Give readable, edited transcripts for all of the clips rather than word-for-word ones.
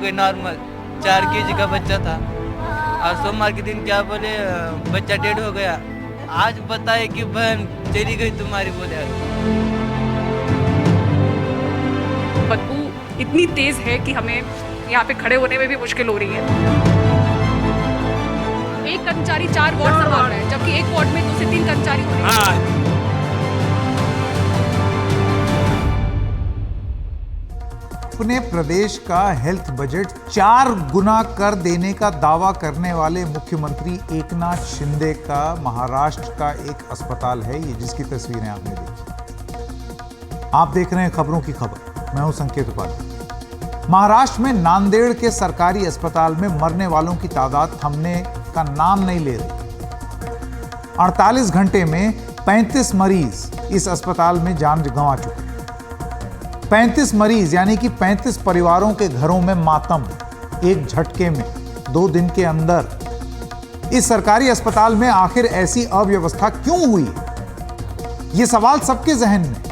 गई normal, 4 kg का बच्चा था। और सोमवार के दिन क्या बोले बच्चा डेड हो गया। आज बताए कि बहन चली गई तुम्हारी, बोले। बदबू इतनी तेज है कि हमें यहाँ पे खड़े होने में भी मुश्किल हो रही है। एक कर्मचारी 4 वार्ड संभाल रहा है, जबकि एक वार्ड में 2 से 3 कर्मचारी हो रहे हैं। अपने प्रदेश का हेल्थ बजट 4 गुना कर देने का दावा करने वाले मुख्यमंत्री एकनाथ शिंदे का महाराष्ट्र का एक अस्पताल है ये, जिसकी तस्वीरें आपने देखी। आप देख रहे हैं खबरों की खबर, मैं हूं संकेत उपाध्याय। महाराष्ट्र में नांदेड़ के सरकारी अस्पताल में मरने वालों की तादाद थमने का नाम नहीं ले रही। 48 घंटे में 35 मरीज इस अस्पताल में जान गंवा चुके। 35 मरीज यानी कि 35 परिवारों के घरों में मातम, एक झटके में 2 दिन के अंदर। इस सरकारी अस्पताल में आखिर ऐसी अव्यवस्था क्यों हुई, यह सवाल सबके जहन में।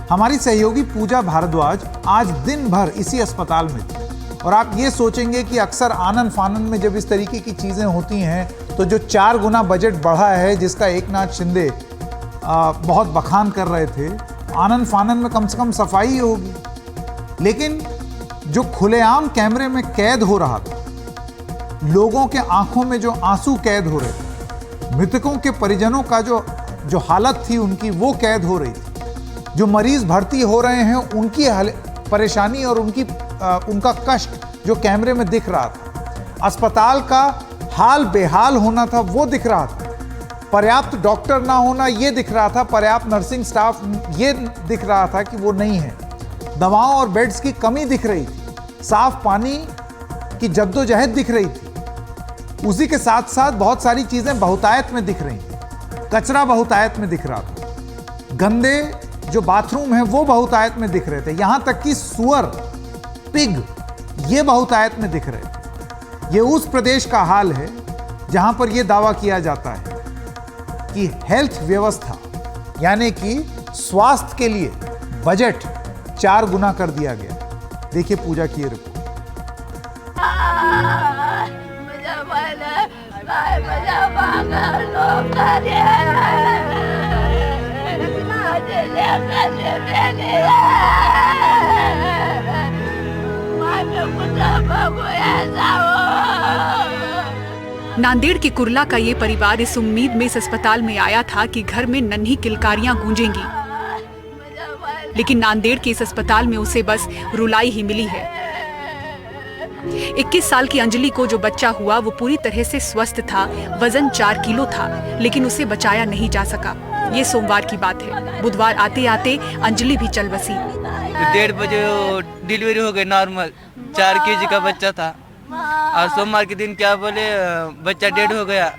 हमारी सहयोगी पूजा भारद्वाज आज दिन भर इसी अस्पताल में थी, और आप ये सोचेंगे कि अक्सर आनन फानन में जब इस तरीके की चीजें होती हैं तो जो 4 गुना बजट बढ़ा है, जिसका एकनाथ शिंदे बहुत बखान कर रहे थे, आनन फानन में कम से कम सफाई होगी। लेकिन जो खुलेआम कैमरे में कैद हो रहा था, लोगों के आंखों में जो आंसू कैद हो रहे थे, मृतकों के परिजनों का जो हालत थी उनकी, वो कैद हो रही थी। जो मरीज भर्ती हो रहे हैं उनकी परेशानी और उनका कष्ट जो कैमरे में दिख रहा था, अस्पताल का हाल बेहाल होना था वो दिख रहा था, पर्याप्त डॉक्टर ना होना ये दिख रहा था, पर्याप्त नर्सिंग स्टाफ ये दिख रहा था कि वो नहीं है, दवाओं और बेड्स की कमी दिख रही थी, साफ पानी की जद्दोजहद दिख रही थी। उसी के साथ साथ बहुत सारी चीजें बहुतायत में दिख रही थी। कचरा बहुतायत में दिख रहा था, गंदे जो बाथरूम हैं वो बहुतायत में दिख रहे थे, यहां तक कि सुअर, पिग ये बहुतायत में दिख रहे थे। ये उस प्रदेश का हाल है जहां पर यह दावा किया जाता है कि हेल्थ व्यवस्था यानी कि स्वास्थ्य के लिए बजट 4 गुना कर दिया गया। देखिए पूजा की रिपोर्ट। नांदेड़ के कुर्ला का ये परिवार इस उम्मीद में इस अस्पताल में आया था कि घर में नन्ही किलकारियां गूंजेंगी, लेकिन नांदेड़ के इस अस्पताल में उसे बस रुलाई ही मिली है। 21 साल की अंजलि को जो बच्चा हुआ वो पूरी तरह से स्वस्थ था, वजन 4 किलो था, लेकिन उसे बचाया नहीं जा सका। ये सोमवार की बात है। बुधवार आते आते अंजलि भी चल बसी। 1:30 बजे डिलीवरी हो गई नॉर्मल, 4 kg का बच्चा था। और सोमवार के दिन क्या बोले बच्चा डेड हो गया,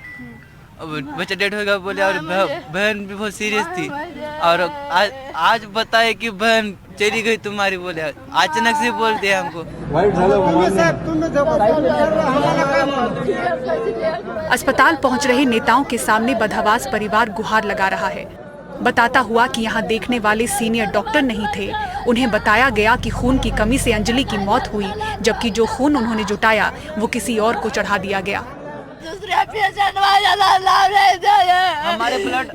बोले। और बहन भी बहुत सीरियस थी। और आज बताए कि बहन चली गई तुम्हारी, बोले। अचानक से बोल दिया हमको। अस्पताल पहुंच रहे नेताओं के सामने बदहवास परिवार गुहार लगा रहा है, बताता हुआ कि यहाँ देखने वाले सीनियर डॉक्टर नहीं थे। उन्हें बताया गया कि खून की कमी से अंजलि की मौत हुई, जबकि जो खून उन्होंने जुटाया वो किसी और को चढ़ा दिया गया।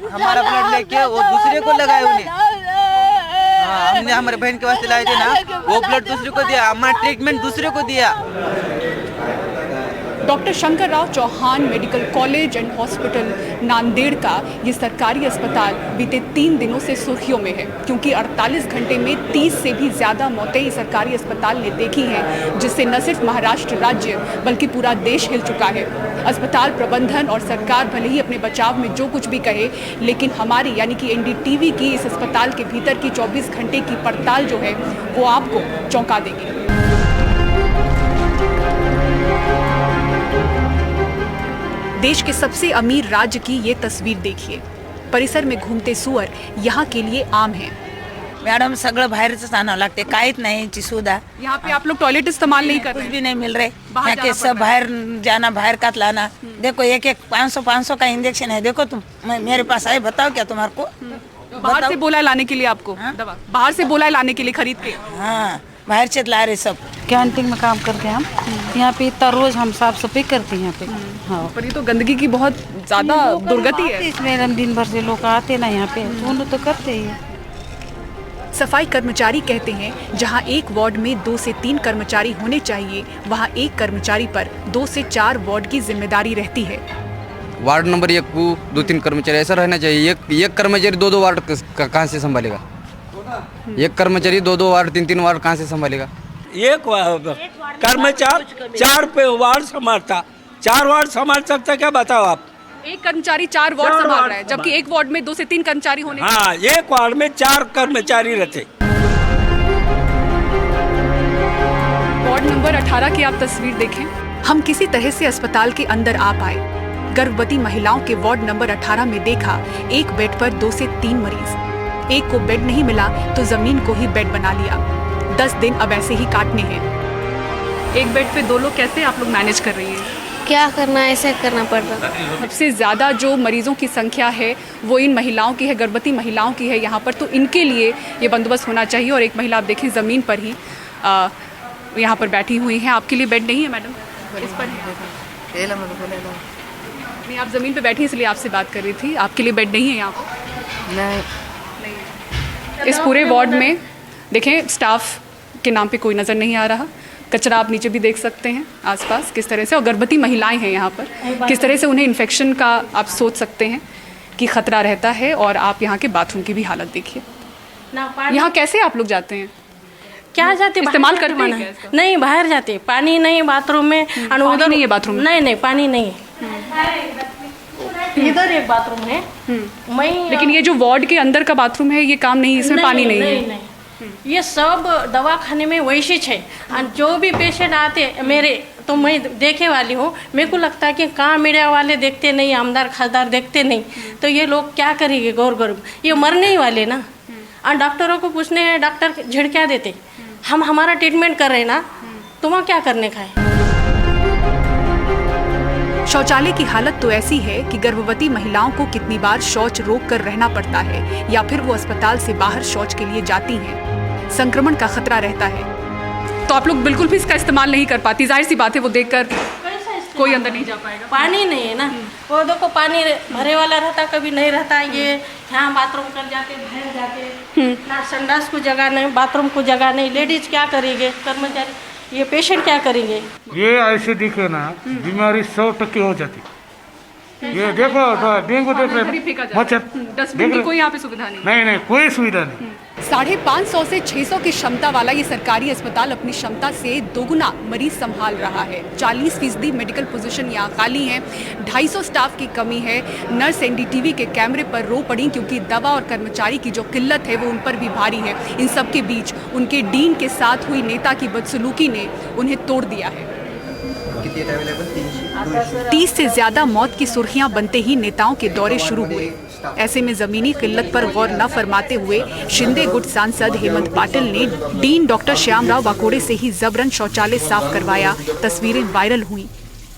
हमारा ब्लड लेके वो दूसरे को लगाए उन्हें। हमने हमारे बहन के वास्ते लाए थे ना, वो ब्लड दूसरे को दिया, हमारा ट्रीटमेंट दूसरे को दिया। Doctor Shankar Rao Chauhan medical college and hospital Nanded का ये सरकारी अस्पताल बीते 3 दिनों से सुर्खियों में है, क्योंकि 48 घंटे में 30 से भी ज़्यादा मौतें इस सरकारी अस्पताल ने देखी हैं, जिससे न सिर्फ महाराष्ट्र राज्य बल्कि पूरा देश हिल चुका है। अस्पताल प्रबंधन और सरकार भले ही अपने बचाव में जो कुछ भी कहे, लेकिन हमारी यानी कि एनडीटीवी की इस अस्पताल के भीतर की 24 घंटे की पड़ताल जो है वो आपको चौंका देगी। देश के सबसे अमीर राज्य की ये तस्वीर देखिए। परिसर में घूमते सुअर यहाँ के लिए आम हैं। मॅडम सगळं बाहेरच आणावं लागते, काहीच नाही याची सुविधा। यहाँ पे आप लोग टॉयलेट इस्तेमाल नहीं कर कुछ रहे? भी नहीं मिल रहे, बाहर यहाँ के जाना सब बाहर जाना, बाहर का लाना। देखो एक 500 का इंजेक्शन है, देखो तुम मेरे पास आए, बताओ क्या तुम्हारे को? बाहर से बोला है लाने के लिए आपको दवा? बाहर से बोला है लाने के लिए खरीद के? हाँ बाहर से ला रहे सब। कैंटीन में काम करते हैं हम यहाँ पे, इतना रोज हम साफ सफाई करते हैं यहाँ पे। हाँ, पर ये तो गंदगी की बहुत ज्यादा दुर्गति है। इसमें दिन भर से लोग आते ना यहाँ पे, तो उन्हें तो करते ही। सफाई कर्मचारी कहते हैं जहां एक वार्ड में 2 से 3 कर्मचारी होने चाहिए, वहां एक कर्मचारी पर 2 से 4 वार्ड की जिम्मेदारी रहती है। वार्ड नंबर 1 को 2-3 कर्मचारी ऐसा रहना चाहिए। एक कर्मचारी 2-2 वार्ड कहाँ से संभालेगा? एक कर्मचारी 2-2 वार्ड 3-3 वार्ड कहाँ से संभालेगा? एक कर्मचारी 4 पे वार्ड संभालता, 4 वार्ड संभाल सकता क्या बताओ आप? एक कर्मचारी 4 वार्ड संभाल रहा है, जबकि एक वार्ड में 2 से 3 कर्मचारी होने। हाँ, एक वार्ड में 4 कर्मचारी रहते। वार्ड नंबर 18 की आप तस्वीर देखें। हम किसी तरह से अस्पताल के अंदर आ पाए। गर्भवती महिलाओं के वार्ड नंबर 18 में देखा, एक बेड पर 2 से 3 मरीज। एक को बेड नहीं मिला तो जमीन को ही बेड बना लिया। 10 दिन अब ऐसे ही काटने हैं। एक बेड पे 2 लोग कैसे आप लोग मैनेज कर रही हैं? क्या करना है, ऐसे करना पड़ रहा है। सबसे ज़्यादा जो मरीजों की संख्या है वो इन महिलाओं की है, गर्भवती महिलाओं की है यहाँ पर, तो इनके लिए ये बंदोबस्त होना चाहिए। और एक महिला आप देखें ज़मीन पर ही यहाँ पर बैठी हुई हैं। आपके लिए बेड नहीं है मैडम? इस पर नहीं, आप ज़मीन पे बैठी इसलिए आपसे बात कर रही थी। आपके लिए बेड नहीं है यहाँ पर? नहीं। इस पूरे वार्ड में देखें, स्टाफ के नाम पे कोई नज़र नहीं आ रहा। कचरा आप नीचे भी देख सकते हैं आसपास किस तरह से, और गर्भवती महिलाएं हैं यहाँ पर, किस तरह से उन्हें इन्फेक्शन का आप सोच सकते हैं कि खतरा रहता है। और आप यहाँ के बाथरूम की भी हालत देखिए। यहाँ कैसे आप लोग जाते हैं? क्या जाते इस्तेमाल करते हैं क्या इसका? नहीं, बाहर जाते, पानी नहीं बाथरूम में। पानी नहीं है बाथरूम में? नहीं, पानी नहीं है। इधर एक बाथरूम है। लेकिन ये जो वार्ड के अंदर का बाथरूम है, ये काम नहीं, इसमें पानी नहीं है। ये सब दवाखाने में वैसे है। और जो भी पेशेंट आते मेरे, तो मैं देखे वाली हूँ, मेरे को लगता है कि कहाँ मीडिया वाले देखते नहीं, आमदार खासदार देखते नहीं, तो ये लोग क्या करेंगे? गौर ये मरने ही वाले ना। और डॉक्टरों को पूछने हैं, डॉक्टर झिड़कियाँ देते, हम हमारा ट्रीटमेंट कर रहे हैं ना, तुम क्या करने का है? शौचालय की हालत तो ऐसी है कि गर्भवती महिलाओं को कितनी बार शौच रोक कर रहना पड़ता है, या फिर वो अस्पताल से बाहर शौच के लिए जाती हैं। संक्रमण का खतरा रहता है। तो आप लोग बिल्कुल भी इसका इस्तेमाल नहीं कर पाती। जाहिर सी बात है, वो देखकर कोई अंदर नहीं जा पाएगा। पानी नहीं है ना, वो देखो पानी भरे वाला रहता, कभी नहीं रहता। ये यहाँ बाथरूम कर जाते, बाहर जाते, ना संडास को जगह नहीं, बाथरूम को जगह नहीं। लेडीज क्या करेंगे? कर्मचारी, ये पेशेंट क्या करेंगे? ये ऐसे दिखे ना, बीमारी 100% हो जाती। ये देखो डेंगू देख रहे, मच्छर, डस्टबिन की कोई यहाँ पे सुविधा नहीं? नहीं, कोई सुविधा नहीं। 550 से 600 की क्षमता वाला ये सरकारी अस्पताल अपनी क्षमता से दोगुना मरीज संभाल रहा है। 40% मेडिकल पोजीशन यहाँ खाली हैं। 250 स्टाफ की कमी है। नर्स एनडीटीवी के कैमरे पर रो पड़ी, क्योंकि दवा और कर्मचारी की जो किल्लत है वो उन पर भी भारी है। इन सब के बीच उनके डीन के साथ हुई नेता की बदसलूकी ने उन्हें तोड़ दिया है। 30 से ज्यादा मौत की सुर्खियां बनते ही नेताओं के दौरे शुरू हुए। ऐसे में जमीनी किल्लत पर गौर न फरमाते हुए शिंदे गुट सांसद हेमंत पाटिल ने डीन डॉक्टर श्यामराव वाकोड़े से ही जबरन शौचालय साफ करवाया। तस्वीरें वायरल हुई।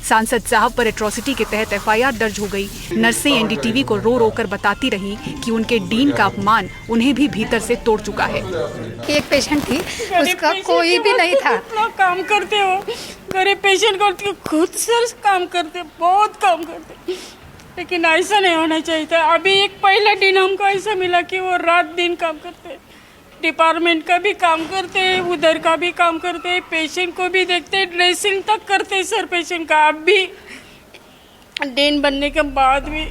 सांसद साहब पर एट्रोसिटी के तहत एफआईआर दर्ज हो गई। नर्सें एनडीटीवी को रो रो कर बताती रही कि उनके डीन का अपमान उन्हें भी भीतर से तोड़ चुका है। एक पेशेंट थी, उसका कोई भी नहीं था। इतना काम करते हो, गरीब पेशेंट को खुद से काम करते, बहुत काम करते, लेकिन ऐसा नहीं होना चाहिए था। अभी एक पहला दिन हमको ऐसा मिला कि वो रात दिन काम करते, डिपार्टमेंट का भी काम करते, उधर का भी काम करते, पेशेंट को भी देखते, ड्रेसिंग तक करते सर पेशेंट का। अब भी डेन बनने के बाद भी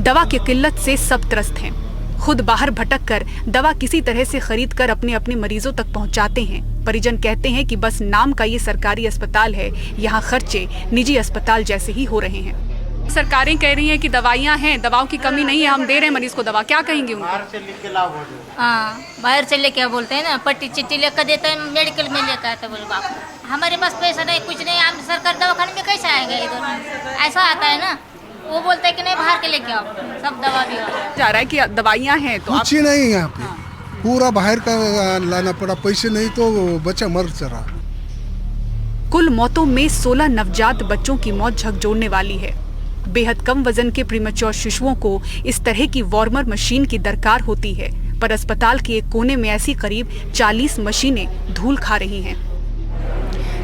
दवा की किल्लत से सब त्रस्त हैं। खुद बाहर भटक कर दवा किसी तरह से खरीद कर अपने अपने मरीजों तक पहुंचाते हैं। परिजन कहते हैं कि बस नाम का ये सरकारी अस्पताल है, यहाँ खर्चे निजी अस्पताल जैसे ही हो रहे हैं। सरकारें कह रही हैं कि दवाइयाँ हैं, दवाओं की कमी नहीं है, हम दे रहे हैं मरीज को दवा। क्या कहेंगे उनको? बाहर से लेके बोलते हैं ना, पट्टी चिट्ठी लेकर देते हैं, मेडिकल में लेकर आते बोल बाप, हमारे पास पैसा नहीं, कुछ नहीं, हम सरकारी दवाखाने में कैसे आएंगे? इधर ऐसा आता है ना, वो बोलते हैं कि नहीं बाहर के लेके आओ, सब दवा भी जा रहा है कि दवाइयाँ हैं तो कुछ ही नहीं यहाँ पे, पूरा बाहर का लाना पड़ा, पैसे नहीं तो बच्चा मर चला। कुल मौतों में 16 नवजात बच्चों की मौत झकझोरने वाली है। बेहद कम वजन के प्रीमेच्योर शिशुओं को इस तरह की वार्मर मशीन की दरकार होती है। पर अस्पताल के एक कोने में ऐसी करीब 40 मशीनें धूल खा रही हैं।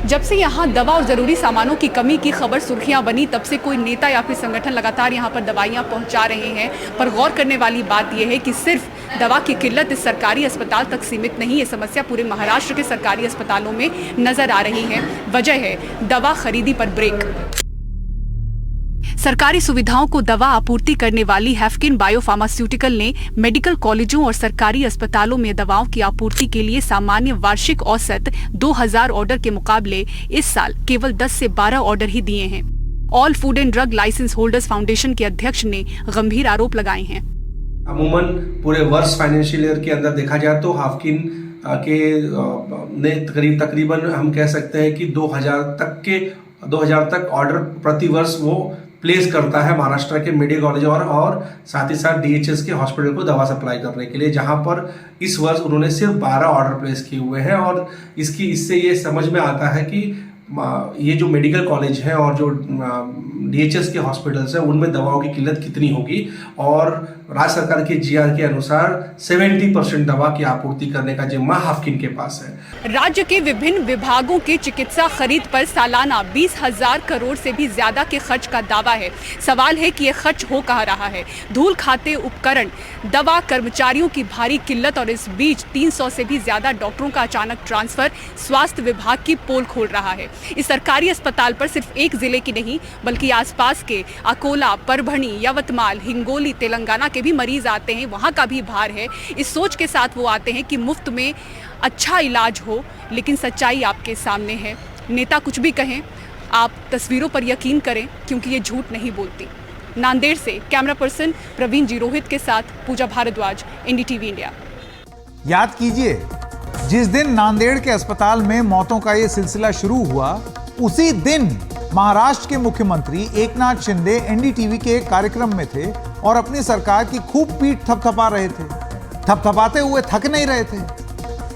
जब से यहाँ दवा और ज़रूरी सामानों की कमी की खबर सुर्खियां बनी, तब से कोई नेता या फिर संगठन लगातार यहाँ पर दवाइयाँ पहुँचा रहे हैं। पर गौर करने वाली बात यह है कि सिर्फ दवा की किल्लत इस सरकारी अस्पताल तक सीमित नहीं है। समस्या पूरे महाराष्ट्र के सरकारी अस्पतालों में नजर आ रही है। वजह है दवा खरीदी पर ब्रेक। सरकारी सुविधाओं को दवा आपूर्ति करने वाली हैफकिन बायोफार्मास्यूटिकल ने मेडिकल कॉलेजों और सरकारी अस्पतालों में दवाओं की आपूर्ति के लिए सामान्य वार्षिक औसत 2000 ऑर्डर के मुकाबले इस साल केवल 10 से 12 ऑर्डर ही दिए हैं। All food and drug license holders foundation के अध्यक्ष ने गंभीर आरोप लगाए हैं। अमूमन पूरे वर्ष फाइनेंशियल ईयर के अंदर देखा जाए तो हैफकिन के ने तकरीबन हम कह सकते हैं कि 2000 तक ऑर्डर प्रति वर्ष वो प्लेस करता है महाराष्ट्र के मेडिकल कॉलेज और साथ ही साथ DHS के हॉस्पिटल को दवा सप्लाई करने के लिए, जहां पर इस वर्ष उन्होंने सिर्फ 12 ऑर्डर प्लेस किए हुए हैं। और इससे ये समझ में आता है कि ये जो मेडिकल कॉलेज है और जो DHS के हॉस्पिटल्स हैं उनमें दवाओं की किल्लत कितनी होगी। और राज्य सरकार के GR के अनुसार 70% दवा की आपूर्ति करने का जिम्मा हैफकिन के पास है। राज्य के विभिन्न विभागों के चिकित्सा खरीद पर सालाना 20,000 करोड़ से भी ज्यादा के खर्च का दावा है। सवाल है कि ये खर्च हो कहाँ रहा है। धूल खाते उपकरण, दवा, कर्मचारियों की भारी किल्लत और इस बीच 300 से भी ज्यादा डॉक्टरों का अचानक ट्रांसफर स्वास्थ्य विभाग की पोल खोल रहा है। इस सरकारी अस्पताल पर सिर्फ एक जिले की नहीं बल्कि आसपास के अकोला, परभणी, यवतमाल, हिंगोली, तेलंगाना के भी मरीज आते हैं। वहाँ का भी भार है। इस सोच के साथ वो आते हैं कि मुफ्त में अच्छा इलाज हो, लेकिन सच्चाई आपके सामने है। नेता कुछ भी कहें, आप तस्वीरों पर यकीन करें क्योंकि ये झूठ नहीं बोलती। नांदेड़ से कैमरा पर्सन प्रवीण जी रोहित के साथ पूजा भारद्वाज, NDTV इंडिया। याद कीजिए, जिस दिन नांदेड़ के अस्पताल में मौतों का ये सिलसिला शुरू हुआ, उसी दिन महाराष्ट्र के मुख्यमंत्री एकनाथ शिंदे NDTV के एक कार्यक्रम में थे और अपनी सरकार की खूब पीठ थपथपा रहे थे। थपथपाते हुए थक नहीं रहे थे।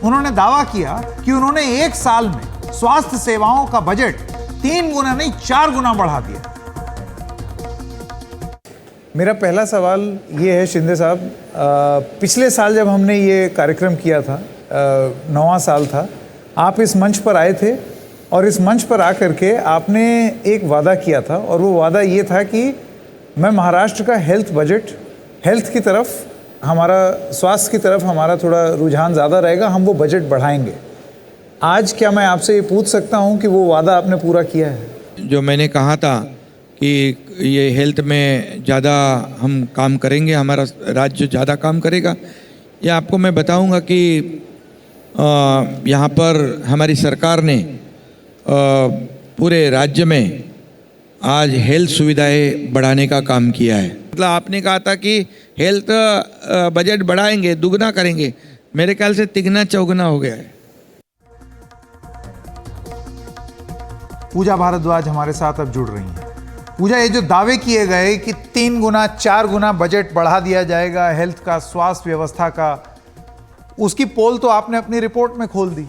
उन्होंने दावा किया कि उन्होंने एक साल में स्वास्थ्य सेवाओं का बजट 3 गुना नहीं 4 गुना बढ़ा दिया। मेरा पहला सवाल ये है शिंदे साहब, पिछले साल जब हमने ये कार्यक्रम किया था, 9वां साल था, आप इस मंच पर आए थे और इस मंच पर आकर के आपने एक वादा किया था और वो वादा ये था कि मैं महाराष्ट्र का हेल्थ बजट, हेल्थ की तरफ, हमारा स्वास्थ्य की तरफ हमारा थोड़ा रुझान ज़्यादा रहेगा, हम वो बजट बढ़ाएंगे। आज क्या मैं आपसे ये पूछ सकता हूँ कि वो वादा आपने पूरा किया है? जो मैंने कहा था कि ये हेल्थ में ज़्यादा हम काम करेंगे, हमारा राज्य ज़्यादा काम करेगा, ये आपको मैं बताऊंगा कि यहाँ पर हमारी सरकार ने पूरे राज्य में आज हेल्थ सुविधाएं बढ़ाने का काम किया है। मतलब आपने कहा था कि हेल्थ बजट बढ़ाएंगे, दुगना करेंगे, मेरे ख्याल से तिगना चौगुना हो गया है। पूजा भारद्वाज हमारे साथ अब जुड़ रही हैं। पूजा, ये जो दावे किए गए कि 3 गुना 4 गुना बजट बढ़ा दिया जाएगा हेल्थ का, स्वास्थ्य व्यवस्था का, उसकी पोल तो आपने अपनी रिपोर्ट में खोल दी।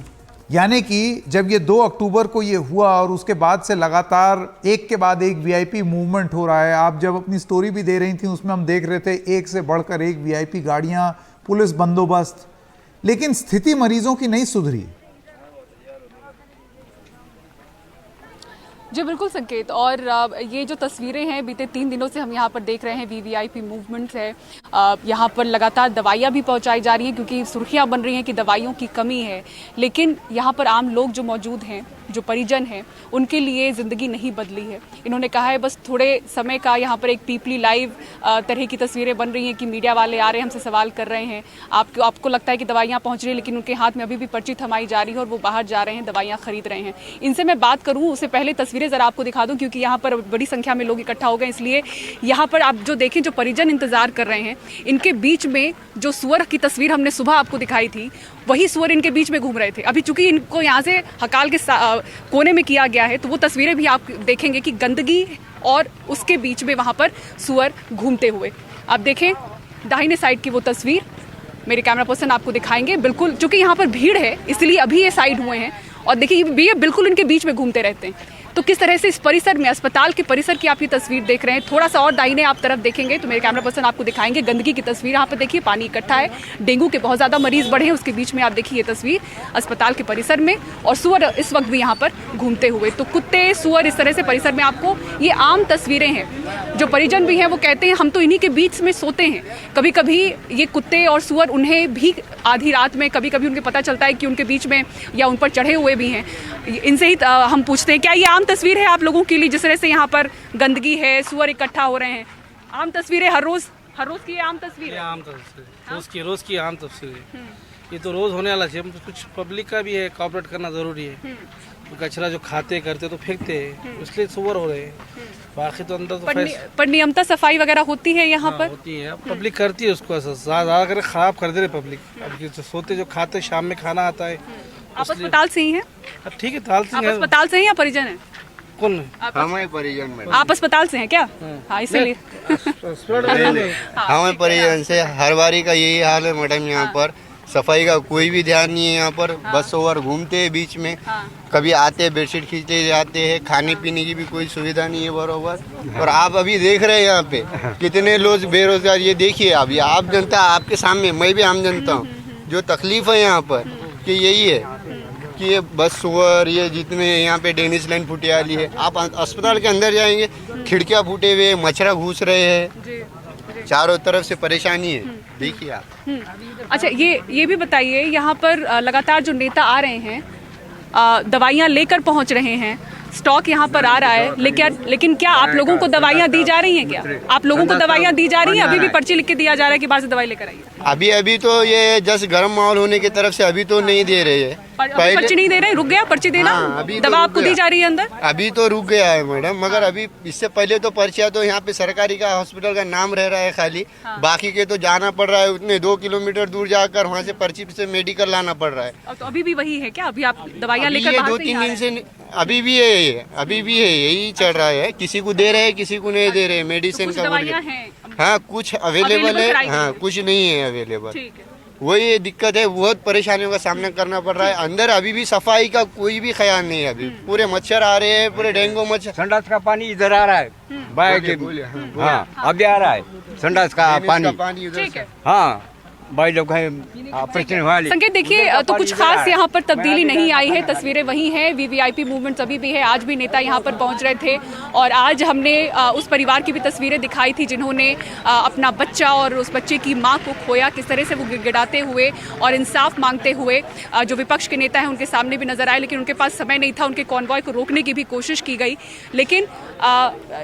यानी कि जब ये 2 अक्टूबर को ये हुआ और उसके बाद से लगातार एक के बाद एक VIP मूवमेंट हो रहा है। आप जब अपनी स्टोरी भी दे रही थी उसमें हम देख रहे थे एक से बढ़कर एक VIP गाड़ियां, पुलिस बंदोबस्त, लेकिन स्थिति मरीजों की नहीं सुधरी। जी बिल्कुल संकेत, और ये जो तस्वीरें हैं बीते 3 दिनों से हम यहाँ पर देख रहे हैं, VVIP मूवमेंट है। यहाँ पर लगातार दवाइयाँ भी पहुँचाई जा रही हैं क्योंकि सुर्खियाँ बन रही हैं कि दवाइयों की कमी है। लेकिन यहाँ पर आम लोग जो मौजूद हैं, जो परिजन हैं, उनके लिए ज़िंदगी नहीं बदली है। इन्होंने कहा है बस थोड़े समय का, यहाँ पर एक पीपली लाइव तरह की तस्वीरें बन रही हैं कि मीडिया वाले आ रहे हैं, हमसे सवाल कर रहे हैं, आपको लगता है कि दवाइयाँ पहुँच रही है, लेकिन उनके हाथ में अभी भी पर्ची थमाई जा रही है और वो बाहर जा रहे हैं, दवाइयाँ खरीद रहे हैं। इनसे मैं बात करूँ उससे पहले तस्वीरें ज़रा आपको दिखा दूँ क्योंकि यहाँ पर बड़ी संख्या में लोग इकट्ठा हो गए, इसलिए यहाँ पर आप जो देखें, जो परिजन इंतज़ार कर रहे हैं, इनके बीच में जो सुअर की तस्वीर हमने सुबह आपको दिखाई थी, वही सुअर इनके बीच में घूम रहे थे। अभी चूंकि इनको यहाँ से हकाल के कोने में किया गया है, तो वो तस्वीरें भी आप देखेंगे कि गंदगी और उसके बीच में वहाँ पर सुअर घूमते हुए। आप देखें दाहिने साइड की वो तस्वीर, मेरे कैमरा पर्सन आपको दिखाएंगे। बिल्कुल चूंकि यहाँ पर भीड़ है इसलिए अभी ये साइड हुए हैं और देखिए ये बिल्कुल इनके बीच में घूमते रहते हैं। तो किस तरह से इस परिसर में, अस्पताल के परिसर की आप ये तस्वीर देख रहे हैं। थोड़ा सा और दाहिने आप तरफ देखेंगे तो मेरे कैमरा पर्सन आपको दिखाएंगे गंदगी की तस्वीर। यहाँ पर देखिए पानी इकट्ठा है, डेंगू के बहुत ज़्यादा मरीज बढ़े हैं, उसके बीच में आप देखिए ये तस्वीर अस्पताल के परिसर में, और सुअर इस वक्त भी यहाँ पर घूमते हुए। तो कुत्ते, सुअर इस तरह से परिसर में आपको ये आम तस्वीरें हैं। जो परिजन भी हैं वो कहते हैं हम तो इन्हीं के बीच में सोते हैं। कभी कभी ये कुत्ते और सुअर उन्हें भी आधी रात में कभी कभी उनके पता चलता है कि उनके बीच में या उन पर चढ़े हुए भी हैं। इनसे ही हम पूछते हैं क्या ये आम तस्वीर है आप लोगों के लिए, जिस तरह से यहाँ पर गंदगी है, सुअर इकट्ठा हो रहे हैं? आम तस्वीर है हर रोज की आम तस्वीर है? आम तस्वीर रोज की आम तस्वीर है। ये तो रोज होने वाला चाहिए। कुछ पब्लिक का भी है, कॉपरेट करना जरूरी है। कचरा जो खाते करते तो फेंकते हैं, इसलिए सुअर हो रहे हैं। बाकी तो अंदर तो पर नियमता सफाई वगैरह होती है यहाँ पर? होती है, पब्लिक करती है उसको, ज्यादा कर खराब कर दे रहे पब्लिक। अब जो सोते जो खाते शाम में खाना आता है। आप अस्पताल से ही हैं? ठीक है, आप अस्पताल से ही या परिजन है? कौन? हमें परिजन में। आप अस्पताल से हैं क्या? हाँ, इसीलिए हमें परिजन से हर बारी का यही हाल है मैडम। यहाँ पर सफाई का कोई भी ध्यान नहीं है। यहाँ पर बस ओवर घूमते हैं बीच में, कभी आते हैं बेडशीट खींचते जाते हैं, खाने पीने की भी कोई सुविधा नहीं है बरोबर। और आप अभी देख रहे हैं यहाँ पे कितने लोग बेरोजगार। ये देखिए अभी आप जनता, आपके सामने मैं भी आम जनता हूँ। जो तकलीफ है यहाँ पर कि यही है कि ये बस सुअर, ये जितने यहाँ पे डेनिस लाइन फूटे वाली है। आप अस्पताल के अंदर जाएंगे, खिड़कियाँ फूटे हुए, मच्छर घुस रहे हैं, चारों तरफ से परेशानी है। देखिए आप। अच्छा, ये भी बताइए, यहाँ पर लगातार जो नेता आ रहे हैं, दवाइयाँ लेकर पहुँच रहे हैं, स्टॉक यहाँ पर आ रहा है, लेकिन क्या आप लोगों को दवाइयाँ दी जा रही हैं? क्या आप लोगों को दवाइयाँ दी जा रही हैं? अभी भी पर्ची लिख के दिया जा रहा है कि बाहर से दवाई लेकर आइए। अभी तो ये जस्ट गर्म माहौल होने की तरफ से अभी तो नहीं दे रहे हैं। पर्ची नहीं दे रहे, रुक गया पर्ची देना? दवा आपको दी जा रही है अंदर? अभी तो रुक गया है मैडम, मगर अभी इससे पहले तो पर्चियाँ तो यहाँ पे सरकारी का हॉस्पिटल का नाम रह रहा है खाली। बाकी के तो जाना पड़ रहा है उतने 2 किलोमीटर दूर जाकर, वहाँ से पर्ची से मेडिकल लाना पड़ रहा है। तो अभी भी वही है क्या? अभी आप दवाइयाँ लेकर 2-3 दिन से अभी भी है यही चल रहा है। किसी को दे रहे हैं, किसी को नहीं दे रहे। मेडिसिन का हाँ कुछ अवेलेबल है, हाँ कुछ नहीं है अवेलेबल। वही दिक्कत है, बहुत परेशानियों का सामना करना पड़ रहा है। अंदर अभी भी सफाई का कोई भी ख्याल नहीं है। अभी पूरे मच्छर आ रहे हैं, पूरे डेंगू मच्छर। संडास का पानी इधर आ रहा है, हाँ अभी आ रहा है संडास का पानी। हाँ भाई लोग संकेत देखिए, तो कुछ खास यहाँ पर तब्दीली नहीं आई है, तस्वीरें वही हैं। वीवीआईपी मूवमेंट अभी भी है, आज भी नेता यहाँ पर पहुँच रहे थे। और आज हमने उस परिवार की भी तस्वीरें दिखाई थी जिन्होंने अपना बच्चा और उस बच्चे की माँ को खोया। किस तरह से वो गिड़गिड़ाते हुए और इंसाफ मांगते हुए जो विपक्ष के नेता हैं उनके सामने भी नजर आए, लेकिन उनके पास समय नहीं था। उनके कॉन्वॉय को रोकने की भी कोशिश की गई, लेकिन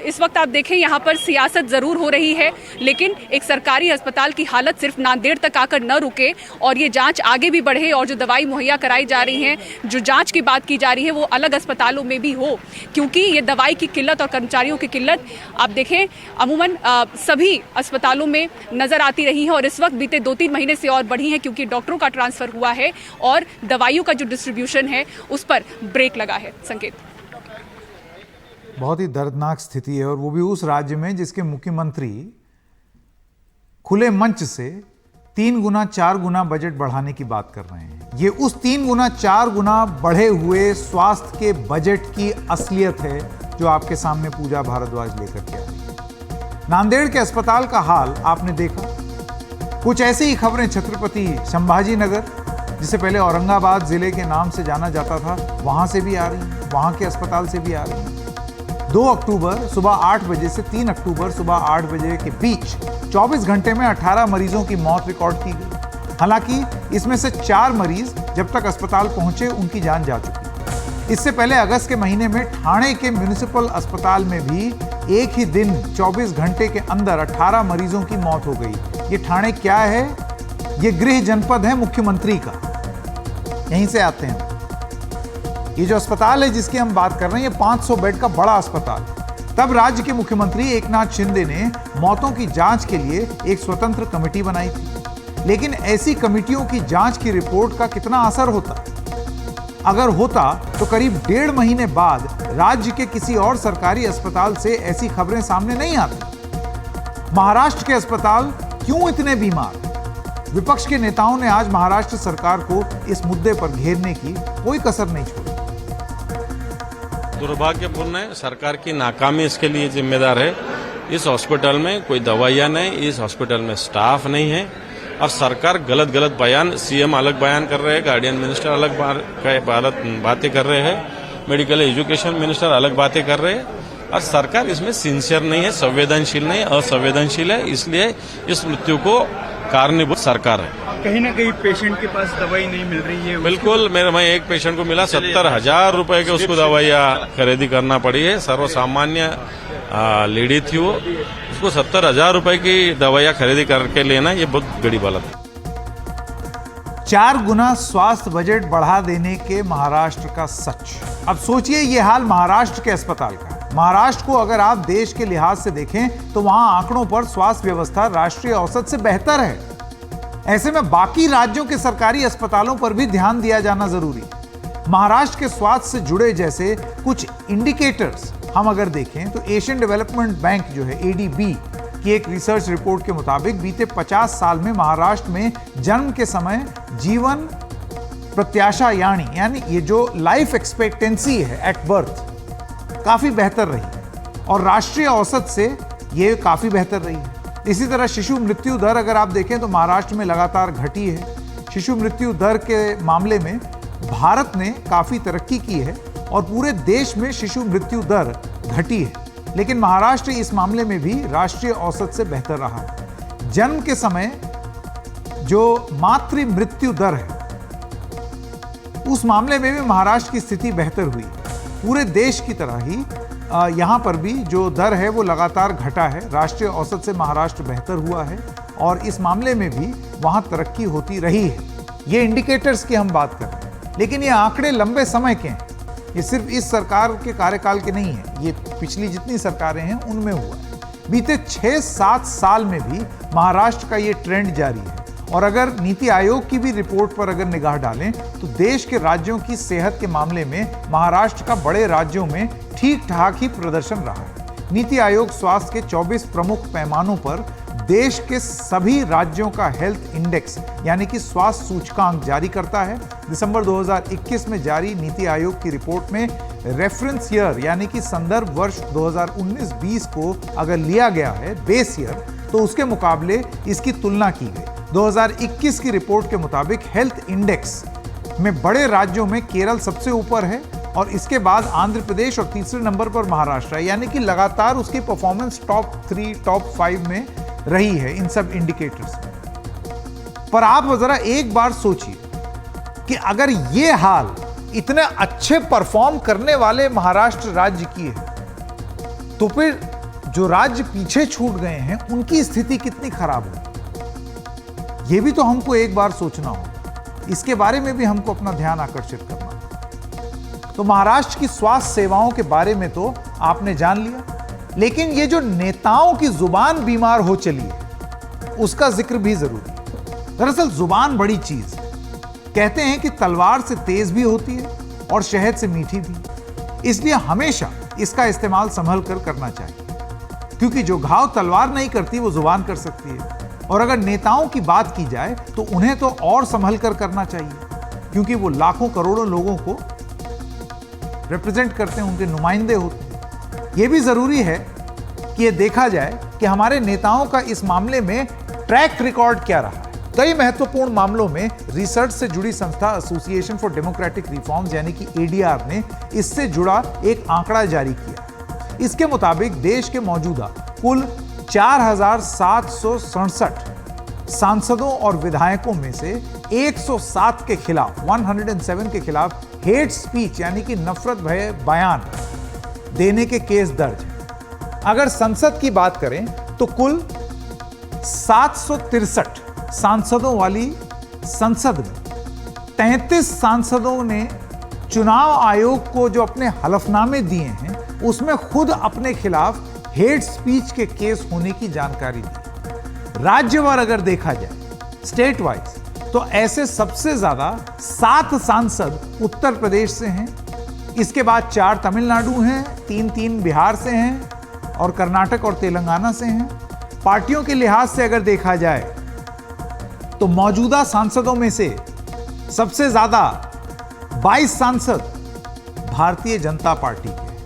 इस वक्त आप देखें यहाँ पर सियासत ज़रूर हो रही है, लेकिन एक सरकारी अस्पताल की हालत सिर्फ नांदेड़ तक आकर न रुके और ये जांच आगे भी बढ़े, और जो दवाई मुहैया कराई जा रही है, जो जांच की बात की जा रही है, वो अलग अस्पतालों में भी हो, क्योंकि ये दवाई की किल्लत और कर्मचारियों की किल्लत आप देखें अमूमन सभी अस्पतालों में नज़र आती रही है। और इस वक्त बीते 2-3 महीने से और बढ़ी है, क्योंकि डॉक्टरों का ट्रांसफ़र हुआ है और दवाइयों का जो डिस्ट्रीब्यूशन है उस पर ब्रेक लगा है। संकेत, बहुत ही दर्दनाक स्थिति है, और वो भी उस राज्य में जिसके मुख्यमंत्री खुले मंच से 3 गुना 4 गुना बजट बढ़ाने की बात कर रहे हैं। ये उस 3 गुना 4 गुना बढ़े हुए स्वास्थ्य के बजट की असलियत है जो आपके सामने पूजा भारद्वाज लेकर के आई। नांदेड़ के अस्पताल का हाल आपने देखा। कुछ ऐसी ही खबरें छत्रपति संभाजी नगर, जिसे पहले औरंगाबाद जिले के नाम से जाना जाता था, वहां से भी आ रही हैं, वहां के अस्पताल से भी आ रही हैं। 2 अक्टूबर सुबह 8 बजे से 3 अक्टूबर सुबह 8 बजे के बीच 24 घंटे में 18 मरीजों की मौत रिकॉर्ड की गई। हालांकि इसमें से 4 मरीज जब तक अस्पताल पहुंचे उनकी जान जा चुकी। इससे पहले अगस्त के महीने में ठाणे के म्युनिसिपल अस्पताल में भी एक ही दिन 24 घंटे के अंदर 18 मरीजों की मौत हो गई। ये ठाणे क्या है? ये गृह जनपद है मुख्यमंत्री का, यहीं से आते हैं। ये जो अस्पताल है जिसकी हम बात कर रहे हैं, ये 500 बेड का बड़ा अस्पताल। तब राज्य के मुख्यमंत्री एकनाथ शिंदे ने मौतों की जांच के लिए एक स्वतंत्र कमेटी बनाई थी। लेकिन ऐसी कमेटियों की जांच की रिपोर्ट का कितना असर होता? अगर होता तो करीब 1.5 महीने बाद राज्य के किसी और सरकारी अस्पताल से ऐसी खबरें सामने नहीं आती। महाराष्ट्र के अस्पताल क्यों इतने बीमार? विपक्ष के नेताओं ने आज महाराष्ट्र सरकार को इस मुद्दे पर घेरने की कोई कसर नहीं छोड़ी। दुर्भाग्यपूर्ण है। सरकार की नाकामी इसके लिए जिम्मेदार है। इस हॉस्पिटल में कोई दवाइयाँ नहीं, इस हॉस्पिटल में स्टाफ नहीं है और सरकार गलत बयान, सीएम अलग बयान कर रहे हैं, गार्डियन मिनिस्टर अलग बातें कर रहे हैं, मेडिकल एजुकेशन मिनिस्टर अलग बातें कर रहे हैं और सरकार इसमें सिंसियर नहीं है, संवेदनशील नहीं, असंवेदनशील है। इसलिए इस मृत्यु को कारणीभूत सरकार है। कहीं ना कहीं पेशेंट के पास दवाई नहीं मिल रही है। बिल्कुल, मैं एक पेशेंट को मिला 70,000 रुपए के उसको दवाइयाँ खरीदी करना पड़ी है। सर्वसामान्य लेडी थी वो, उसको 70,000 रुपए की दवाइयाँ खरीदी करके लेना ये बहुत बड़ी बात है। 4 गुना स्वास्थ्य बजट बढ़ा देने के महाराष्ट्र का सच। अब सोचिए ये हाल महाराष्ट्र के अस्पताल का है। महाराष्ट्र को अगर आप देश के लिहाज से देखें तो वहां आंकड़ों पर स्वास्थ्य व्यवस्था राष्ट्रीय औसत से बेहतर है। ऐसे में बाकी राज्यों के सरकारी अस्पतालों पर भी ध्यान दिया जाना जरूरी है। महाराष्ट्र के स्वास्थ्य से जुड़े जैसे कुछ इंडिकेटर्स हम अगर देखें तो एशियन डेवलपमेंट बैंक जो है ADB की एक रिसर्च रिपोर्ट के मुताबिक बीते 50 साल में महाराष्ट्र में जन्म के समय जीवन प्रत्याशा यानी ये जो लाइफ एक्सपेक्टेंसी है एट बर्थ काफी बेहतर रही और राष्ट्रीय औसत से ये काफी बेहतर रही है। इसी तरह शिशु मृत्यु दर अगर आप देखें तो महाराष्ट्र में लगातार घटी है। शिशु मृत्यु दर के मामले में भारत ने काफी तरक्की की है और पूरे देश में शिशु मृत्यु दर घटी है, लेकिन महाराष्ट्र इस मामले में भी राष्ट्रीय औसत से बेहतर रहा है। जन्म के समय जो मातृ मृत्यु दर है उस मामले में भी महाराष्ट्र की स्थिति बेहतर हुई। पूरे देश की तरह ही यहाँ पर भी जो दर है वो लगातार घटा है। राष्ट्रीय औसत से महाराष्ट्र बेहतर हुआ है और इस मामले में भी वहाँ तरक्की होती रही है। ये इंडिकेटर्स की हम बात कर रहे हैं, लेकिन ये आंकड़े लंबे समय के हैं। ये सिर्फ इस सरकार के कार्यकाल के नहीं है, ये पिछली जितनी सरकारें हैं उनमें हुआ है। बीते 6-7 साल में भी महाराष्ट्र का ये ट्रेंड जारी है और अगर नीति आयोग की भी रिपोर्ट पर अगर निगाह डालें तो देश के राज्यों की सेहत के मामले में महाराष्ट्र का बड़े राज्यों में ठीक ठाक ही प्रदर्शन रहा है। नीति आयोग स्वास्थ्य के 24 प्रमुख पैमानों पर देश के सभी राज्यों का हेल्थ इंडेक्स यानी कि स्वास्थ्य सूचकांक जारी करता है। दिसंबर 2021 में जारी नीति आयोग की रिपोर्ट में रेफरेंस ईयर यानी कि संदर्भ वर्ष 2019-20 को अगर लिया गया है बेस ईयर, तो उसके मुकाबले इसकी तुलना की गई। 2021 की रिपोर्ट के मुताबिक हेल्थ इंडेक्स में बड़े राज्यों में केरल सबसे ऊपर है और इसके बाद आंध्र प्रदेश और तीसरे नंबर पर महाराष्ट्र है, यानी कि लगातार उसकी परफॉर्मेंस टॉप 3, टॉप 5 में रही है इन सब इंडिकेटर्स में। पर आप जरा एक बार सोचिए कि अगर ये हाल इतने अच्छे परफॉर्म करने वाले महाराष्ट्र राज्य की है तो फिर जो राज्य पीछे छूट गए हैं उनकी स्थिति कितनी खराब होगी, ये भी तो हमको एक बार सोचना होगा। इसके बारे में भी हमको अपना ध्यान आकर्षित करना होगा। तो महाराष्ट्र की स्वास्थ्य सेवाओं के बारे में तो आपने जान लिया, लेकिन ये जो नेताओं की जुबान बीमार हो चली है उसका जिक्र भी जरूरी है। दरअसल जुबान बड़ी चीज है। कहते हैं कि तलवार से तेज भी होती है और शहद से मीठी भी, इसलिए हमेशा इसका इस्तेमाल संभल कर करना चाहिए, क्योंकि जो घाव तलवार नहीं करती वो जुबान कर सकती है। और अगर नेताओं की बात की जाए तो उन्हें तो और संभल कर करना चाहिए, क्योंकि वो लाखों करोड़ों लोगों को रिप्रेजेंट करते हैं, उनके नुमाइंदे होते हैं। ये भी जरूरी है कि ये देखा जाए कि हमारे नेताओं का इस मामले में ट्रैक रिकॉर्ड क्या रहा है। कई महत्वपूर्ण मामलों में रिसर्च से जुड़ी संस्था एसोसिएशन फॉर डेमोक्रेटिक रिफॉर्म्स यानी कि ADR ने इससे जुड़ा एक आंकड़ा जारी किया। इसके मुताबिक देश के मौजूदा कुल 4,767 सांसदों और विधायकों में से 107 के खिलाफ 107 के खिलाफ हेट स्पीच यानी कि नफरत भरे बयान देने के केस दर्ज हैं। अगर संसद की बात करें तो कुल 763 सांसदों वाली संसद में 33 सांसदों ने चुनाव आयोग को जो अपने हलफनामे दिए हैं उसमें खुद अपने खिलाफ हेट स्पीच के केस होने की जानकारी दी। राज्यवार अगर देखा जाए स्टेट वाइज तो ऐसे सबसे ज्यादा 7 सांसद उत्तर प्रदेश से हैं, इसके बाद 4 तमिलनाडु हैं, 3 बिहार से हैं और कर्नाटक और तेलंगाना से हैं। पार्टियों के लिहाज से अगर देखा जाए तो मौजूदा सांसदों में से सबसे ज्यादा 22 सांसद भारतीय जनता पार्टी के,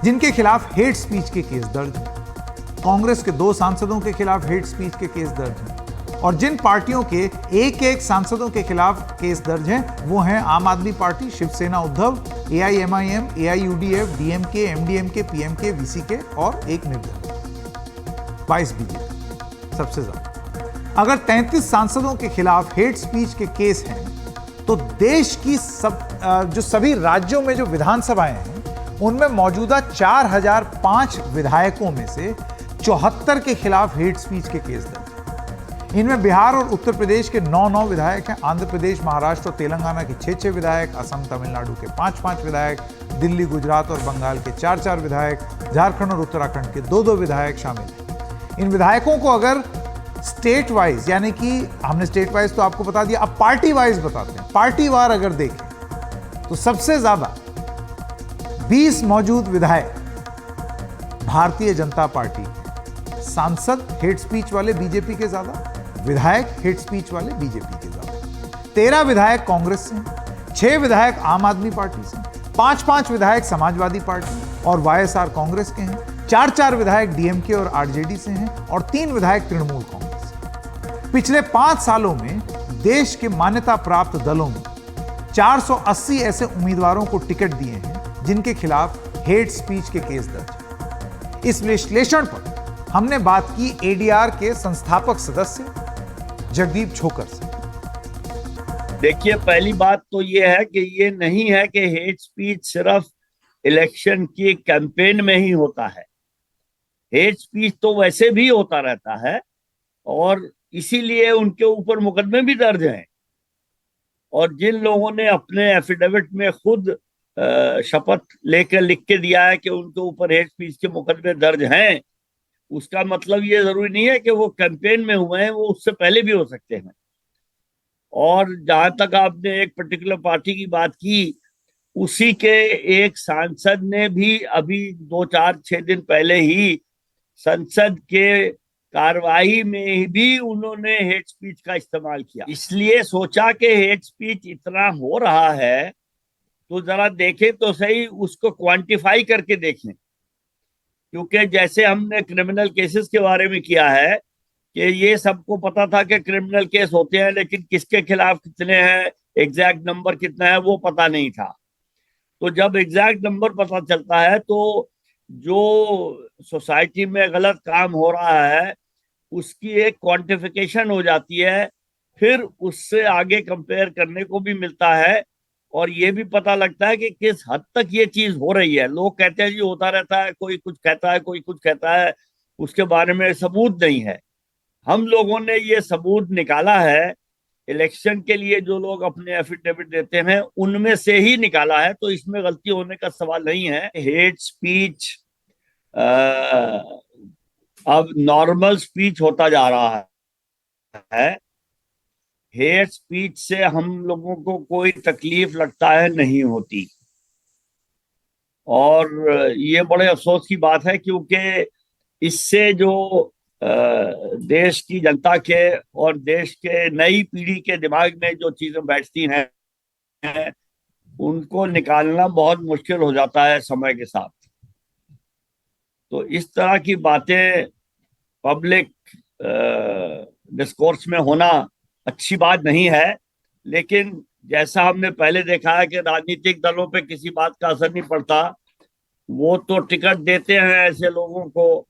जिनके खिलाफ हेट स्पीच के केस दर्ज हैं। कांग्रेस के 2 सांसदों के खिलाफ हेट स्पीच के केस दर्ज हैं और जिन पार्टियों के एक सांसदों के खिलाफ केस दर्ज हैं वो हैं आम आदमी party, Shiv Sena Uddhav, AIMIM, AIUDF, DMK, MDMK, PMK, VCK और एक निर्दलीय 22 बीजेपी सबसे ज्यादा। अगर 33 सांसदों के खिलाफ हेट स्पीच के केस हैं तो देश की जो सभी राज्यों में जो विधानसभाएं हैं उनमें मौजूदा 4005 विधायकों में से 74 के खिलाफ हेट स्पीच के केस दर्ज। इनमें बिहार और उत्तर प्रदेश के 9 विधायक हैं, आंध्र प्रदेश, महाराष्ट्र और तेलंगाना के 6 विधायक, असम, तमिलनाडु के 5 विधायक, दिल्ली, गुजरात और बंगाल के 4 विधायक, झारखंड और उत्तराखंड के 2 विधायक शामिल हैं। इन विधायकों को अगर स्टेट वाइज, यानी कि हमने स्टेट वाइज तो आपको बता दिया, अब पार्टी वाइज बताते हैं। पार्टी वार अगर देखें तो सबसे ज्यादा 20 मौजूद विधायक भारतीय जनता पार्टी के, सांसद हेट स्पीच वाले बीजेपी के ज्यादा, विधायक हेट स्पीच वाले बीजेपी के ज्यादा। 13 विधायक कांग्रेस से, 6 विधायक आम आदमी पार्टी से, 5 विधायक समाजवादी पार्टी और YSR कांग्रेस के हैं, 4 विधायक DMK और RJD से हैं और 3 विधायक तृणमूल कांग्रेस से। पिछले 5 सालों में देश के मान्यता प्राप्त दलों में 480 ऐसे उम्मीदवारों को टिकट दिए हैं जिनके खिलाफ हेट स्पीच के केस दर्ज। इस विश्लेषण पर हमने बात की ADR के संस्थापक सदस्य जगदीप छोकर से। देखिए, पहली बात तो ये है कि ये नहीं है कि हेट स्पीच सिर्फ इलेक्शन की कैंपेन में ही होता है। हेट स्पीच तो वैसे भी होता रहता है और इसीलिए उनके ऊपर मुकदमे भी दर्ज हैं। और जिन लोगों ने अपने एफिडेविट में खुद शपथ लेकर लिख के दिया है कि उनके ऊपर हेट स्पीच के मुकदमे दर्ज हैं, उसका मतलब ये जरूरी नहीं है कि वो कैंपेन में हुए हैं, वो उससे पहले भी हो सकते हैं। और जहां तक आपने एक पर्टिकुलर पार्टी की बात की, उसी के एक सांसद ने भी अभी 2-4-6 दिन पहले ही संसद के कार्रवाई में भी उन्होंने हेट स्पीच का इस्तेमाल किया। इसलिए सोचा कि हेट स्पीच इतना हो रहा है तो जरा देखें तो सही, उसको क्वांटिफाई करके देखें। क्योंकि जैसे हमने क्रिमिनल केसेस के बारे में किया है कि ये सबको पता था कि क्रिमिनल केस होते हैं, लेकिन किसके खिलाफ कितने हैं, एग्जैक्ट नंबर कितना है, वो पता नहीं था। तो जब एग्जैक्ट नंबर पता चलता है तो जो सोसाइटी में गलत काम हो रहा है उसकी एक क्वांटिफिकेशन हो जाती है, फिर उससे आगे कंपेयर करने को भी मिलता है और ये भी पता लगता है कि किस हद तक ये चीज हो रही है। लोग कहते हैं जी होता रहता है, कोई कुछ कहता है, कोई कुछ कहता है, उसके बारे में सबूत नहीं है। हम लोगों ने ये सबूत निकाला है, इलेक्शन के लिए जो लोग अपने एफिडेविट देते हैं उनमें से ही निकाला है, तो इसमें गलती होने का सवाल नहीं है। हेट स्पीच अब नॉर्मल स्पीच होता जा रहा है। हेट स्पीच से हम लोगों को कोई तकलीफ लगता है नहीं होती, और ये बड़े अफसोस की बात है क्योंकि इससे जो देश की जनता के और देश के नई पीढ़ी के दिमाग में जो चीजें बैठती हैं उनको निकालना बहुत मुश्किल हो जाता है समय के साथ। तो इस तरह की बातें पब्लिक डिस्कोर्स में होना अच्छी बात नहीं है, लेकिन जैसा हमने पहले देखा है कि राजनीतिक दलों पे किसी बात का असर नहीं पड़ता, वो तो टिकट देते हैं ऐसे लोगों को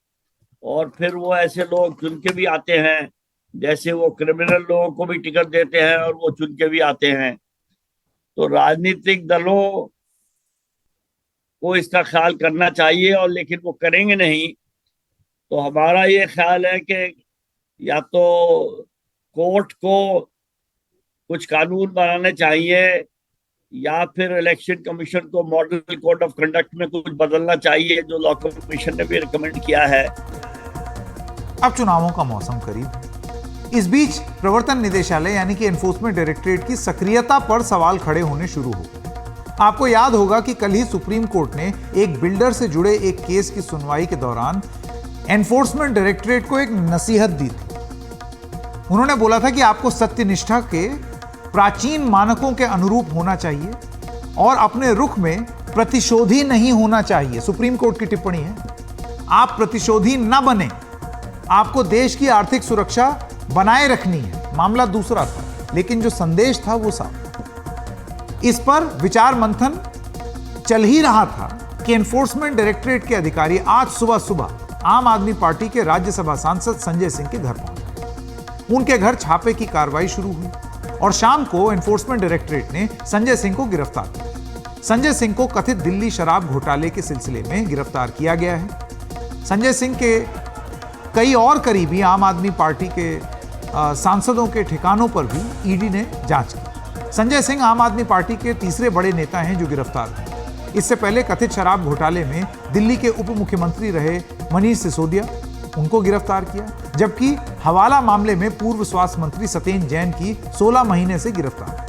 और फिर वो ऐसे लोग चुन के भी आते हैं, जैसे वो क्रिमिनल लोगों को भी टिकट देते हैं और वो चुन के भी आते हैं। तो राजनीतिक दलों को इसका ख्याल करना चाहिए, और लेकिन वो करेंगे नहीं। तो हमारा ये ख्याल है कि या तो कोर्ट को कुछ कानून बनाने चाहिए या फिर इलेक्शन कमीशन को मॉडल कोड ऑफ कंडक्ट में कुछ बदलना चाहिए, जो लॉ कमीशन ने भी रिकमेंड किया है। अब चुनावों का मौसम करीब है। इस बीच प्रवर्तन निदेशालय यानी कि एनफोर्समेंट डायरेक्टरेट की सक्रियता पर सवाल खड़े होने शुरू हो गए। आपको याद होगा कि कल ही सुप्रीम कोर्ट ने एक बिल्डर से जुड़े एक केस की सुनवाई के दौरान एनफोर्समेंट डायरेक्टरेट को एक नसीहत दी थी। उन्होंने बोला था कि आपको सत्यनिष्ठा के प्राचीन मानकों के अनुरूप होना चाहिए और अपने रुख में प्रतिशोधी नहीं होना चाहिए। सुप्रीम कोर्ट की टिप्पणी है, आप प्रतिशोधी न बने, आपको देश की आर्थिक सुरक्षा बनाए रखनी है। मामला दूसरा था, लेकिन जो संदेश था वो साफ। इस पर विचार मंथन चल ही रहा था कि एनफोर्समेंट डायरेक्टरेट के अधिकारी आज सुबह आम आदमी पार्टी के राज्यसभा सांसद संजय सिंह के घर पहुंचे। उनके घर छापे की कार्रवाई शुरू हुई और शाम को एनफोर्समेंट डायरेक्टरेट ने संजय सिंह को गिरफ्तार किया। संजय सिंह को कथित दिल्ली शराब घोटाले के सिलसिले में गिरफ्तार किया गया है। संजय सिंह के कई और करीबी आम आदमी पार्टी के सांसदों के ठिकानों पर भी ईडी ने जांच की। संजय सिंह आम आदमी पार्टी के तीसरे बड़े नेता हैं जो गिरफ्तार हैं। इससे पहले कथित शराब घोटाले में दिल्ली के उप मुख्यमंत्री रहे मनीष सिसोदिया, उनको गिरफ्तार किया, जबकि हवाला मामले में पूर्व स्वास्थ्य मंत्री सत्येंद्र जैन की 16 महीने से गिरफ्तार।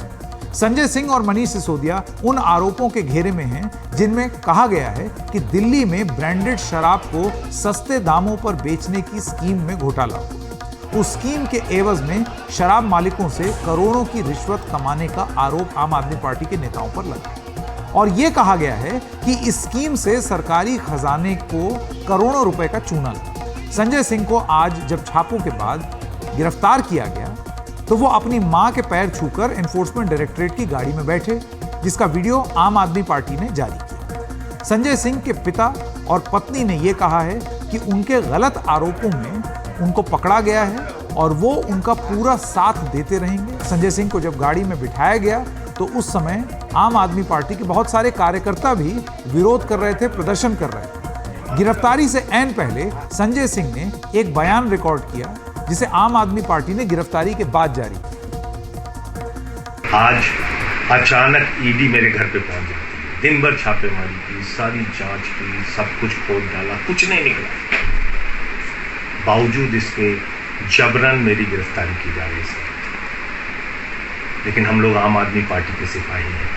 संजय सिंह और मनीष सिसोदिया उन आरोपों के घेरे में हैं जिनमें कहा गया है कि दिल्ली में ब्रांडेड शराब को सस्ते दामों पर बेचने की स्कीम में घोटाला हुआ। उस स्कीम के एवज में शराब मालिकों से करोड़ों की रिश्वत कमाने का आरोप आम आदमी पार्टी के नेताओं पर लगा और यह कहा गया है कि इस स्कीम से सरकारी खजाने को करोड़ों रुपए का चूना लगा। संजय सिंह को आज जब छापों के बाद गिरफ्तार किया गया तो वो अपनी मां के पैर छूकर एनफोर्समेंट डायरेक्टरेट की गाड़ी में बैठे, जिसका वीडियो आम आदमी पार्टी ने जारी किया। संजय सिंह के पिता और पत्नी ने यह कहा है कि उनके गलत आरोपों में उनको पकड़ा गया है और वो उनका पूरा साथ देते रहेंगे। संजय सिंह को जब गाड़ी में बिठाया गया तो उस समय आम आदमी पार्टी के बहुत सारे कार्यकर्ता भी विरोध कर रहे थे, प्रदर्शन कर रहे थे। गिरफ्तारी से ऐन पहले संजय सिंह ने एक बयान रिकॉर्ड किया जिसे आम आदमी पार्टी ने गिरफ्तारी के बाद जारी किया। आज अचानक ईडी मेरे घर पे पहुंच जाती है, दिन भर छापेमारी की, सारी जांच की, सब कुछ खोद डाला, कुछ नहीं निकला। बावजूद इसके जबरन मेरी गिरफ्तारी की जा रही है। लेकिन हम लोग आम आदमी पार्टी के सिपाही हैं।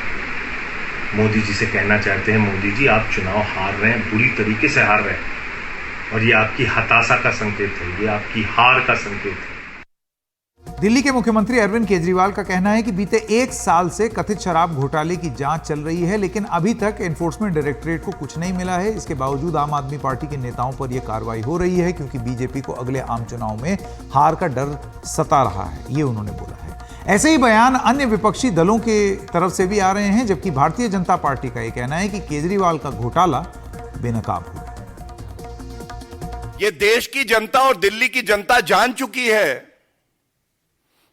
मोदी जी से कहना चाहते हैं, मोदी जी आप चुनाव हार रहे हैं, बुरी तरीके से हार रहे हैं और ये आपकी हताशा का संकेत है, ये आपकी हार का संकेत है। दिल्ली के मुख्यमंत्री अरविंद केजरीवाल का कहना है कि बीते 1 साल से कथित शराब घोटाले की जांच चल रही है, लेकिन अभी तक एनफोर्समेंट डायरेक्टरेट को कुछ नहीं मिला है। इसके बावजूद आम आदमी पार्टी के नेताओं पर यह कार्रवाई हो रही है क्योंकि बीजेपी को अगले आम चुनाव में हार का डर सता रहा है, ये उन्होंने बोला है। ऐसे ही बयान अन्य विपक्षी दलों के तरफ से भी आ रहे हैं, जबकि भारतीय जनता पार्टी का यह कहना है कि केजरीवाल का घोटाला बेनकाब हो गया। ये देश की जनता और दिल्ली की जनता जान चुकी है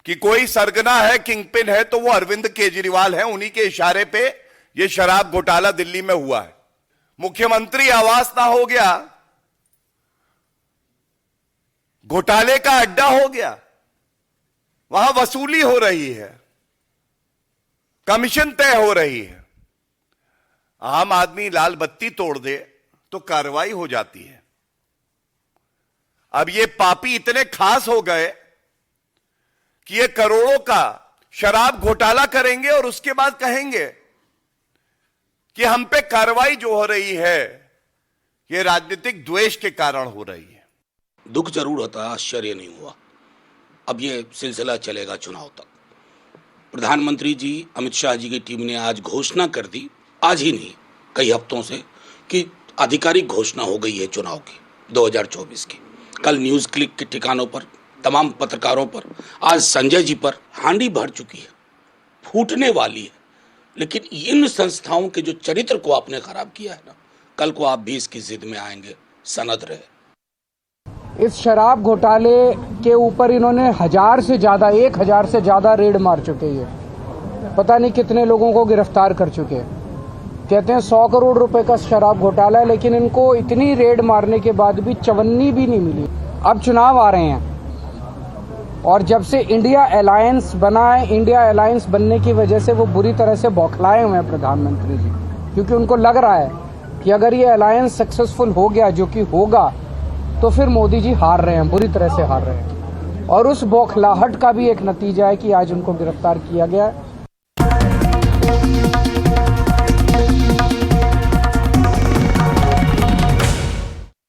कि कोई सरगना है, किंगपिन है तो वो अरविंद केजरीवाल है। उन्हीं के इशारे पे ये शराब घोटाला दिल्ली में हुआ है। मुख्यमंत्री आवास ना हो गया, घोटाले का अड्डा हो गया, वहां वसूली हो रही है, कमीशन तय हो रही है। आम आदमी लाल बत्ती तोड़ दे तो कार्रवाई हो जाती है। अब ये पापी इतने खास हो गए कि ये करोड़ों का शराब घोटाला करेंगे और उसके बाद कहेंगे कि हम पे कार्रवाई जो हो रही है ये राजनीतिक द्वेष के कारण हो रही है। दुख जरूर होता, आश्चर्य नहीं हुआ। अब ये सिलसिला चलेगा चुनाव तक। प्रधानमंत्री जी अमित शाह जी की टीम ने आज घोषणा कर दी, आज ही नहीं कई हफ्तों से, कि आधिकारिक घोषणा हो गई है चुनाव की 2024 की। कल न्यूज क्लिक के ठिकानों पर, तमाम पत्रकारों पर, आज संजय जी पर हांडी भर चुकी है, फूटने वाली है। लेकिन इन संस्थाओं के जो चरित्र को आपने खराब किया है ना, कल को आप भी इसकी जिद में आएंगे, सनद रहे। इस शराब घोटाले के ऊपर इन्होंने 1000 से ज़्यादा रेड मार चुके हैं। पता नहीं कितने लोगों को गिरफ्तार कर चुके हैं। कहते हैं 100 करोड़ रुपए का शराब घोटाला है, लेकिन इनको इतनी रेड मारने के बाद भी चवन्नी भी नहीं मिली। अब चुनाव आ रहे हैं और जब से इंडिया अलायंस बना है, इंडिया अलायंस बनने की वजह से वो बुरी तरह से बौखलाए हुए हैं प्रधानमंत्री जी, क्योंकि उनको लग रहा है कि अगर ये अलायंस सक्सेसफुल हो गया, जो कि होगा, तो फिर मोदी जी हार रहे हैं, बुरी तरह से हार रहे हैं। और उस बौखलाहट का भी एक नतीजा है कि आज उनको गिरफ्तार किया गया है।